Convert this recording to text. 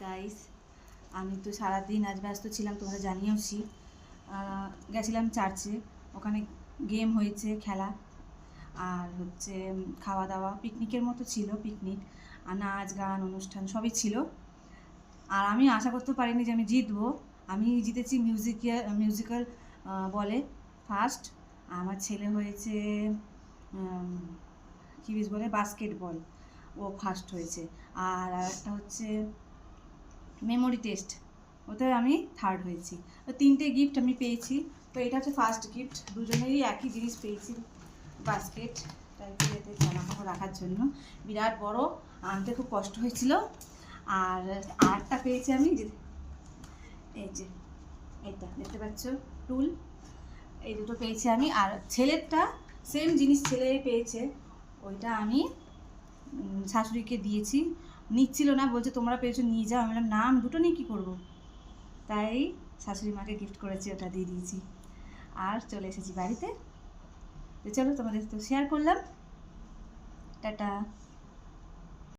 Guys, আমি তো সারাদিন আজ ব্যস্ত ছিলাম, তোমরা জানিয়েওছি। গেছিলাম চার্চে, ওখানে গেম হয়েছে, খেলা আর হচ্ছে খাওয়া দাওয়া, পিকনিকের মতো ছিল। পিকনিক আর নাচ গান অনুষ্ঠান সবই ছিল। আর আমি আশা করতে পারিনি যে আমি জিতবো। আমি জিতেছি মিউজিক্যাল বলে ফার্স্ট। আমার ছেলে হয়েছে কী বেশ বলে বাস্কেটবল, ও ফার্স্ট হয়েছে। আর একটা হচ্ছে মেমোরি টেস্ট, ওতে আমি থার্ড হয়েছি। তো 3টে গিফট আমি পেয়েছি। তো এটা হচ্ছে ফার্স্ট গিফট, দুজনেরই একই জিনিস পেয়েছি, বাস্কেট টাইপের, এতে জামাকাপড় রাখার জন্য। বিরাট বড়, আনতে খুব কষ্ট হয়েছিল। আর আরেকটা পেয়েছি আমি, এই যে এটা দেখতে পাচ্ছ টুল, এই দুটো পেয়েছি আমি। আর ছেলেরটা সেম জিনিস ছেলে পেয়েছে, ওইটা আমি শাশুড়িকে দিয়েছি। নিচ্ছিল না, বলছে তোমরা পেয়েছো নিয়ে যাও। আমি বললাম না, আমি দুটো নিয়ে কী করবো, তাই শাশুড়ি মাকে গিফট করেছি, ওটা দিয়ে দিয়েছি। আর চলে এসেছি বাড়িতে। তো চলো, তোমাদের তো শেয়ার করলাম। টাটা।